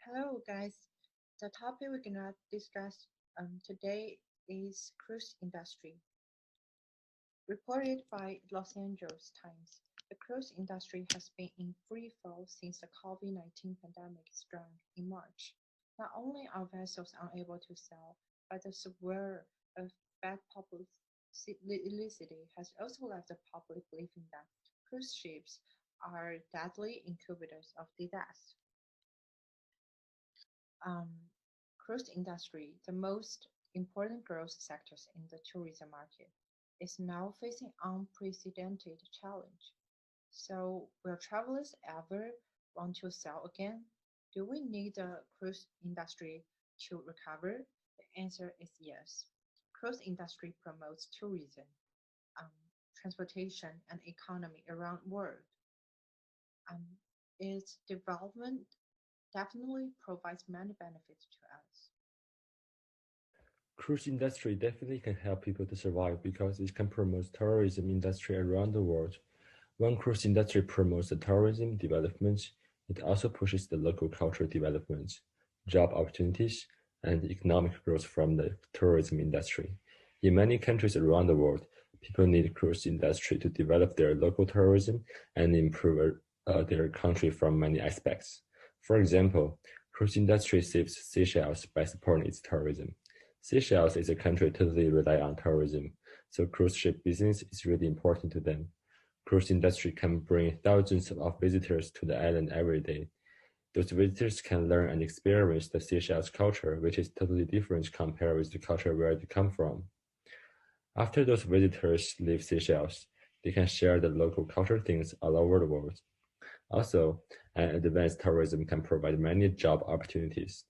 Hello, guys. The topic we're gonna discuss today is cruise industry. Reported by Los Angeles Times, the cruise industry has been in free fall since the COVID-19 pandemic struck in March. Not only are vessels unable to sail, but the severe of bad publicity has also left the public believing that cruise ships are deadly incubators of disaster. um, Cruise industry, the most important growth sectors in the tourism market, is now facing unprecedented challenge. So, will travelers ever want to sail again? Do we need the cruise industry to recover? The answer is yes. Cruise industry promotes tourism, um, transportation, and economy around the world. Um, its development definitely provides many benefits to us. Cruise industry definitely can help people to survive because it can promote tourism industry around the world. When cruise industry promotes the tourism development, it also pushes the local cultural development, job opportunities, and economic growth from the tourism industry. In many countries around the world, people need cruise industry to develop their local tourism and improve their country from many aspects. For example, cruise industry saves Seychelles by supporting its tourism. Seychelles is a country totally rely on tourism, so cruise ship business is really important to them. Cruise industry can bring thousands of visitors to the island every day. Those visitors can learn and experience the Seychelles culture, which is totally different compared with the culture where they come from. After those visitors leave Seychelles, they can share the local culture things all over the world. Also, an advanced tourism can provide many job opportunities.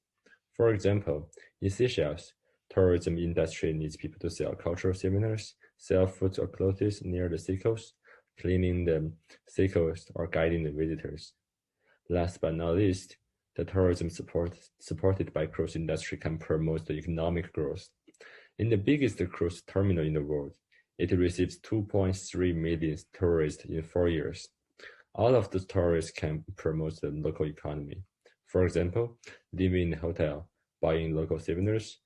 For example, in Seychelles, tourism industry needs people to sell cultural souvenirs, sell food or clothes near the seacoast, cleaning the seacoast, or guiding the visitors. Last but not least, the tourism supported by cruise industry can promote the economic growth. In the biggest cruise terminal in the world, it receives 2.3 million tourists in 4 years. All of the tourists can promote the local economy. For example, living in a hotel, buying local souvenirs,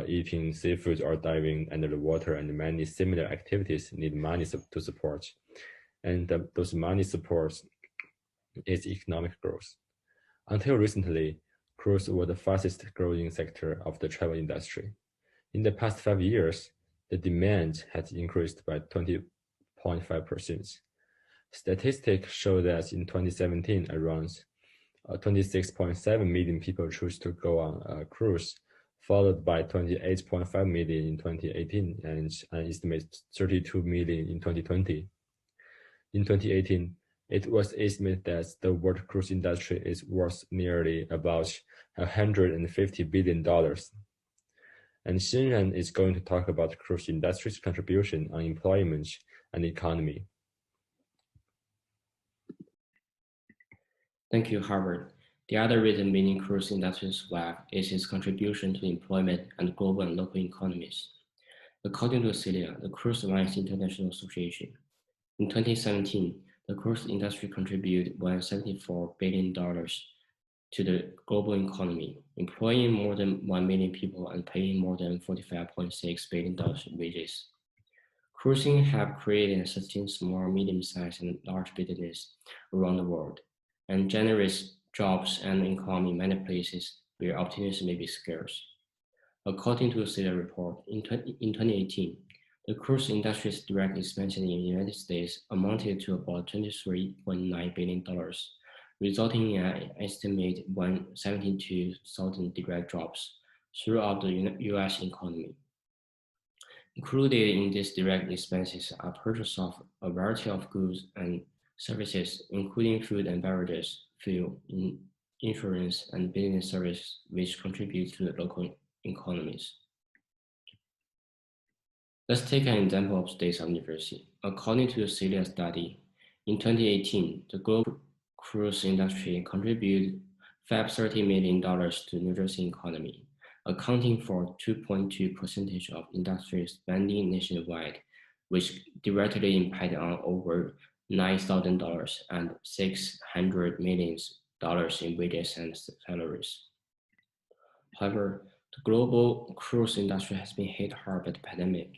eating seafood or diving under the water, and many similar activities need money to support. And those money supports its economic growth. Until recently, cruise was the fastest growing sector of the travel industry. In the past 5 years, the demand has increased by 20.5%. Statistics show that in 2017, around 26.7 million people chose to go on a cruise, followed by 28.5 million in 2018 and an estimated 32 million in 2020. In 2018, it was estimated that the world cruise industry is worth nearly about $150 billion. And Xinran is going to talk about cruise industry's contribution on employment and economy. Thank you, Harvard. The other reason many cruise industry survive is its contribution to employment and global and local economies. According to Celia, the Cruise Lines International Association, in 2017, the cruise industry contributed $174 billion to the global economy, employing more than 1 million people and paying more than $45.6 billion in wages. Cruising have created and sustained small, medium-sized, and large businesses around the world, and generates jobs and income in many places where opportunities may be scarce. According to a Celia report, in 2018, the cruise industry's direct expansion in the United States amounted to about $23.9 billion, resulting in an estimated 172,000 direct jobs throughout the US economy. Included in these direct expenses are purchase of a variety of goods and services, including food and beverages, fuel, insurance, and business services, which contribute to the local economies. Let's take an example of states of university. According to the Celia study, in 2018, the global cruise industry contributed $530 million to New Jersey economy, accounting for 2.2% of industry spending nationwide, which directly impacted on over $9,000 and $600 million in wages and salaries. However, the global cruise industry has been hit hard by the pandemic.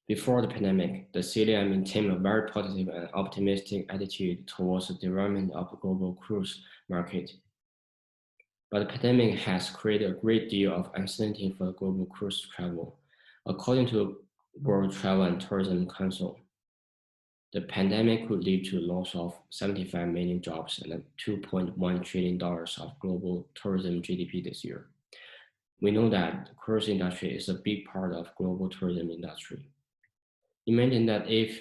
Before the pandemic, the CLM maintained a very positive and optimistic attitude towards the development of the global cruise market. But the pandemic has created a great deal of uncertainty for global cruise travel. According to World Travel and Tourism Council, the pandemic could lead to the loss of 75 million jobs and $2.1 trillion of global tourism GDP this year. We know that the cruise industry is a big part of global tourism industry. Imagine that if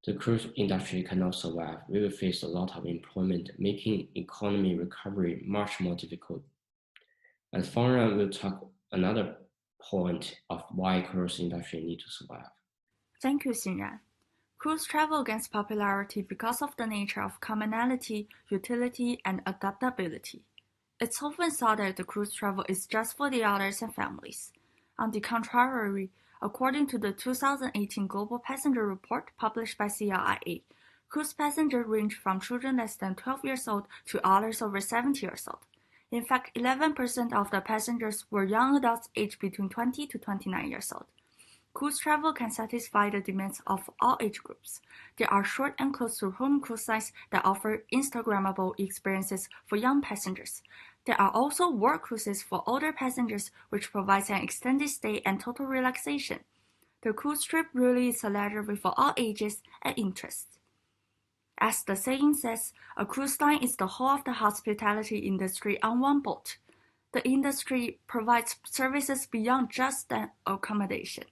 the cruise industry cannot survive, we will face a lot of employment, making economy recovery much more difficult. And Fangran will talk another point of why cruise industry need to survive. Thank you, Xinran. Cruise travel gains popularity because of the nature of commonality, utility, and adaptability. It's often thought that the cruise travel is just for the adults and families. On the contrary, according to the 2018 Global Passenger Report published by CIA, cruise passengers range from children less than 12 years old to adults over 70 years old. In fact, 11% of the passengers were young adults aged between 20 to 29 years old. Cruise travel can satisfy the demands of all age groups. There are short and close-to-home cruise lines that offer Instagrammable experiences for young passengers. There are also work cruises for older passengers, which provides an extended stay and total relaxation. The cruise trip really is a leisure for all ages and interests. As the saying says, a cruise line is the whole of the hospitality industry on one boat. The industry provides services beyond just an accommodation.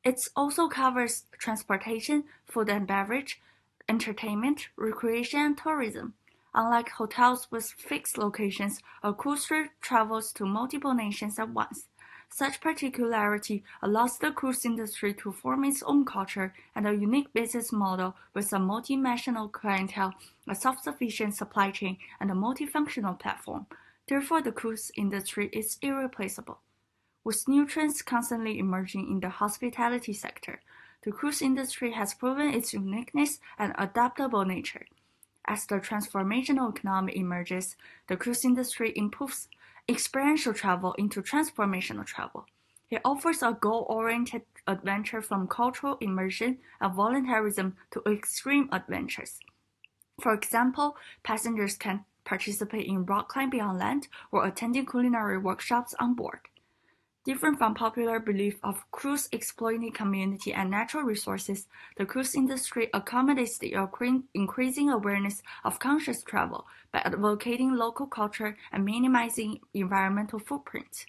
It also covers transportation, food and beverage, entertainment, recreation, and tourism. Unlike hotels with fixed locations, a cruise ship travels to multiple nations at once. Such particularity allows the cruise industry to form its own culture and a unique business model with a multinational clientele, a self-sufficient supply chain, and a multifunctional platform. Therefore, the cruise industry is irreplaceable. With new trends constantly emerging in the hospitality sector, the cruise industry has proven its uniqueness and adaptable nature. As the transformational economy emerges, the cruise industry improves experiential travel into transformational travel. It offers a goal-oriented adventure from cultural immersion and voluntarism to extreme adventures. For example, passengers can participate in rock climbing on land or attending culinary workshops on board. Different from popular belief of cruise exploiting community and natural resources, the cruise industry accommodates the increasing awareness of conscious travel by advocating local culture and minimizing environmental footprint.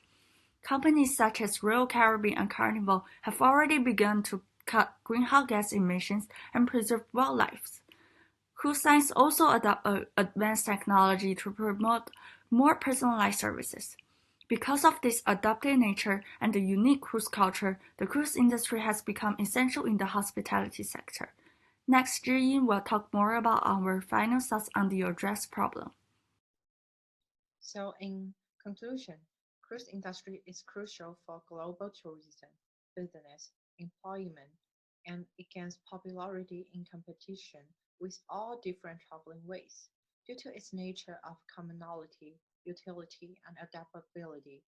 Companies such as Royal Caribbean and Carnival have already begun to cut greenhouse gas emissions and preserve wildlife. Cruise lines also adopt advanced technology to promote more personalized services. Because of this adaptive nature and the unique cruise culture, the cruise industry has become essential in the hospitality sector. Next, Zhiyin will talk more about our final thoughts on the addressed problem. So in conclusion, cruise industry is crucial for global tourism, business, employment, and it gains popularity in competition with all different traveling ways. Due to its nature of commonality, utility, and adaptability,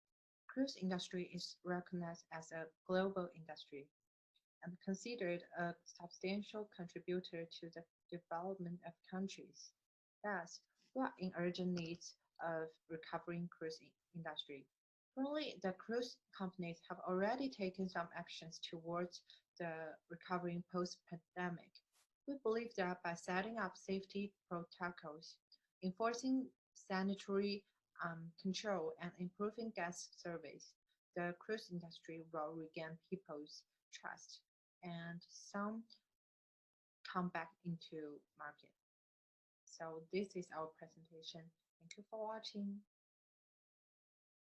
cruise industry is recognized as a global industry and considered a substantial contributor to the development of countries. Thus, we are in urgent need of recovering cruise industry. Currently, the cruise companies have already taken some actions towards the recovering post-pandemic. We believe that by setting up safety protocols, enforcing sanitary control, and improving guest service, the cruise industry will regain people's trust and some come back into market. So this is our presentation. Thank you for watching.